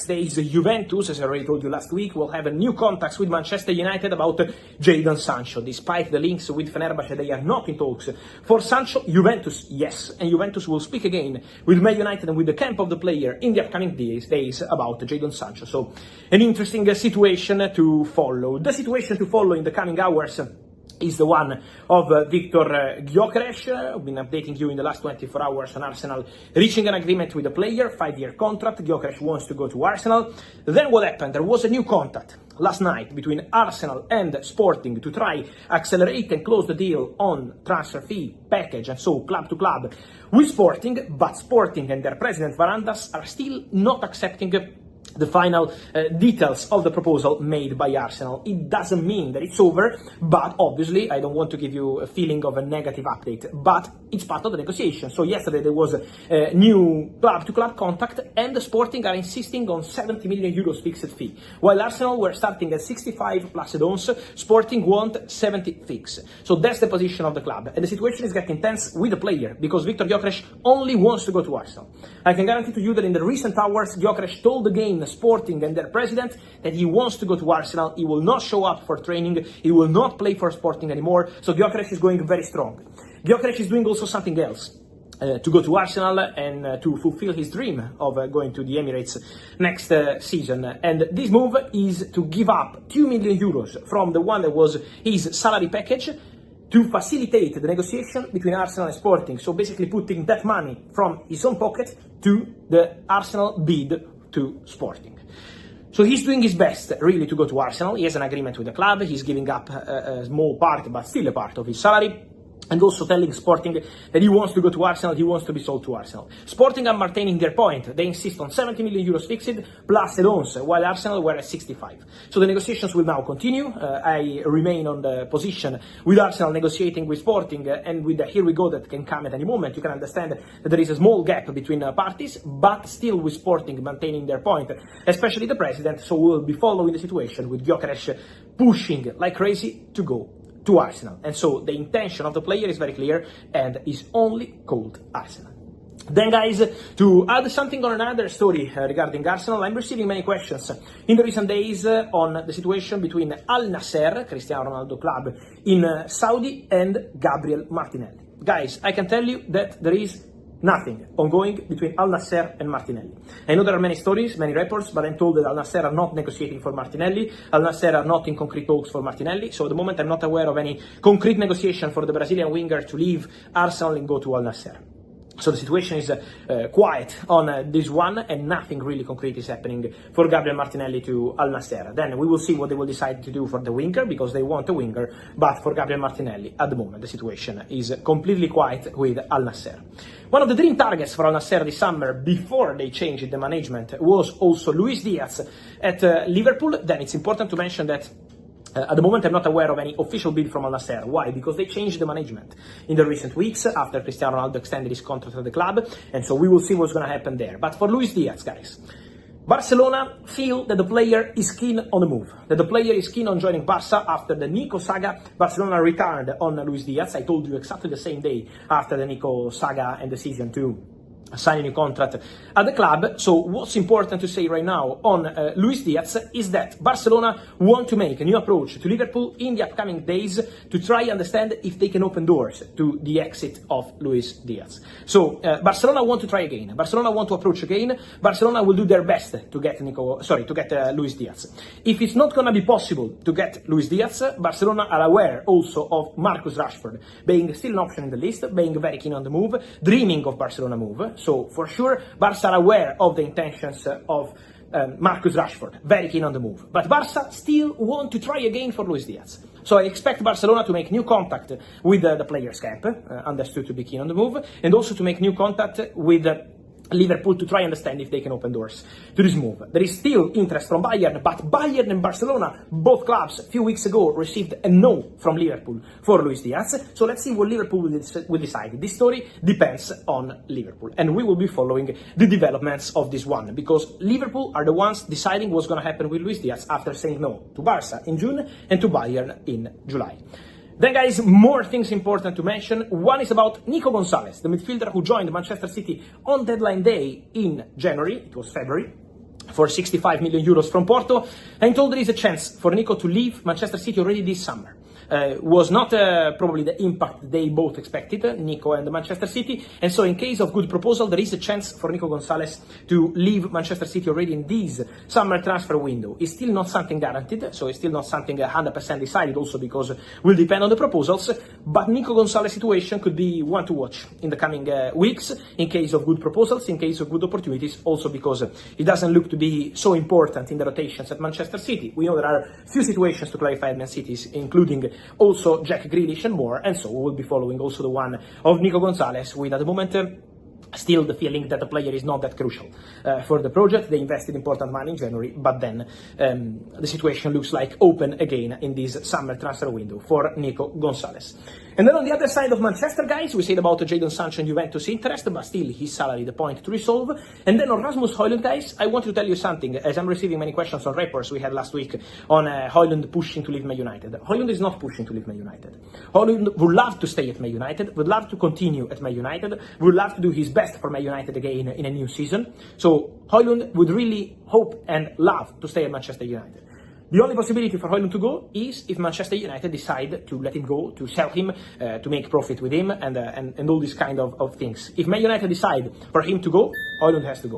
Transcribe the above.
next days, Juventus, as I already told you last week, will have a new contacts with Manchester United about Jadon Sancho. Despite the links with Fenerbahce, they are not in talks for Sancho. Juventus, yes, and Juventus will speak again with Man United and with the camp of the player in the upcoming days about Jadon Sancho. So, an interesting situation to follow. The situation to follow in the coming hours is the one of Victor Gyokeres. I've been updating you in the last 24 hours on Arsenal reaching an agreement with the player, 5-year contract. Gyokeres wants to go to Arsenal. Then what happened? There was a new contact last night between Arsenal and Sporting to try accelerate and close the deal on transfer fee package and so club to club with Sporting, but Sporting and their president Varandas are still not accepting the final details of the proposal made by Arsenal. It doesn't mean that it's over, but obviously I don't want to give you a feeling of a negative update, but it's part of the negotiation. So yesterday there was a new club-to-club contact, and the Sporting are insisting on 70 million euros fixed fee. While Arsenal were starting at 65 plus add-ons, Sporting want 70 fix. So that's the position of the club, and the situation is getting tense with the player, because Victor Gyokeres only wants to go to Arsenal. I can guarantee to you that in the recent hours, Gyokeres told the game Sporting and their president that he wants to go to Arsenal. He will not show up for training. He will not play for Sporting anymore. So Gyokeres is going very strong. Gyokeres is doing also something else to go to Arsenal and to fulfill his dream of going to the Emirates next season. And this move is to give up 2 million euros from the one that was his salary package to facilitate the negotiation between Arsenal and Sporting. So basically putting that money from his own pocket to the Arsenal bid to Sporting. So he's doing his best really to go to Arsenal. He has an agreement with the club. He's giving up a small part, but still a part of his salary. And also telling Sporting that he wants to go to Arsenal, he wants to be sold to Arsenal. Sporting are maintaining their point. They insist on 70 million euros fixed plus add-ons, while Arsenal were at 65. So the negotiations will now continue. I remain on the position with Arsenal negotiating with Sporting, and with the here we go that can come at any moment. You can understand that there is a small gap between parties, but still with Sporting maintaining their point, especially the president. So we'll be following the situation with Gyokeres pushing like crazy to go to Arsenal. And so the intention of the player is very clear and is only called Arsenal. Then guys, to add something on another story regarding Arsenal, I'm receiving many questions in the recent days on the situation between Al Nassr, Cristiano Ronaldo club in Saudi, and Gabriel Martinelli. Guys, I can tell you that there is nothing ongoing between Al Nassr and Martinelli. I know there are many stories, many reports, but I'm told that Al Nassr are not negotiating for Martinelli. Al Nassr are not in concrete talks for Martinelli. So at the moment, I'm not aware of any concrete negotiation for the Brazilian winger to leave Arsenal and go to Al Nassr. So the situation is quiet on this one, and nothing really concrete is happening for Gabriel Martinelli to Al Nassr. Then we will see what they will decide to do for the winger, because they want a winger, but for Gabriel Martinelli, at the moment, the situation is completely quiet with Al Nassr. One of the dream targets for Al Nassr this summer, before they changed the management, was also Luis Diaz at Liverpool. Then it's important to mention that at the moment, I'm not aware of any official bid from Al Nassr. Why? Because they changed the management in the recent weeks after Cristiano Ronaldo extended his contract at the club, and so we will see what's going to happen there. But for Luis Diaz, guys, Barcelona feel that the player is keen on the move, that the player is keen on joining Barca after the Nico saga. Barcelona returned on Luis Diaz. I told you exactly the same day after the Nico saga and decision to sign a new contract at the club. So what's important to say right now on Luis Diaz is that Barcelona want to make a new approach to Liverpool in the upcoming days to try and understand if they can open doors to the exit of Luis Diaz. So Barcelona want to try again. Barcelona want to approach again. Barcelona will do their best to get Luis Diaz. If it's not going to be possible to get Luis Diaz, Barcelona are aware also of Marcus Rashford being still an option in the list, being very keen on the move, dreaming of Barcelona move. So for sure, Barca are aware of the intentions of Marcus Rashford, very keen on the move. But Barca still want to try again for Luis Diaz. So I expect Barcelona to make new contact with the players' camp, understood to be keen on the move, and also to make new contact with Liverpool to try and understand if they can open doors to this move. There is still interest from Bayern, but Bayern and Barcelona, both clubs, a few weeks ago received a no from Liverpool for Luis Diaz. So let's see what Liverpool will decide. This story depends on Liverpool, and we will be following the developments of this one, because Liverpool are the ones deciding what's going to happen with Luis Diaz after saying no to Barca in June and to Bayern in July. Then guys, more things important to mention. One is about Nico Gonzalez, the midfielder who joined Manchester City on deadline day in January. It was February. for 65 million euros from Porto, and told there is a chance for Nico to leave Manchester City already this summer. Was not probably the impact they both expected, Nico and Manchester City, and so in case of good proposal, there is a chance for Nico Gonzalez to leave Manchester City already in this summer transfer window. It's still not something guaranteed, so it's still not something 100% decided, also because it will depend on the proposals, but Nico Gonzalez situation could be one to watch in the coming weeks, in case of good proposals, in case of good opportunities, also because it doesn't look to be so important in the rotations at Manchester City. We know there are few situations to clarify at Man City, including also Jack Grealish and more, and so we will be following also the one of Nico Gonzalez, with at the moment still the feeling that the player is not that crucial for the project. They invested important money in January, but then the situation looks like open again in this summer transfer window for Nico Gonzalez. And then on the other side of Manchester, guys, we said about Jadon Sancho and Juventus interest, but still his salary the point to resolve. And then on Rasmus Højlund, guys, I want to tell you something, as I'm receiving many questions on reports we had last week on Højlund pushing to leave Man United. Højlund is not pushing to leave Man United. Højlund would love to stay at Man United, would love to continue at Man United, would love to do his best for Man United again in a new season. So Højlund would really hope and love to stay at Manchester United. The only possibility for Højlund to go is if Manchester United decide to let him go, to sell him, to make profit with him, and all these kind of things. If Man United decide for him to go, Højlund has to go.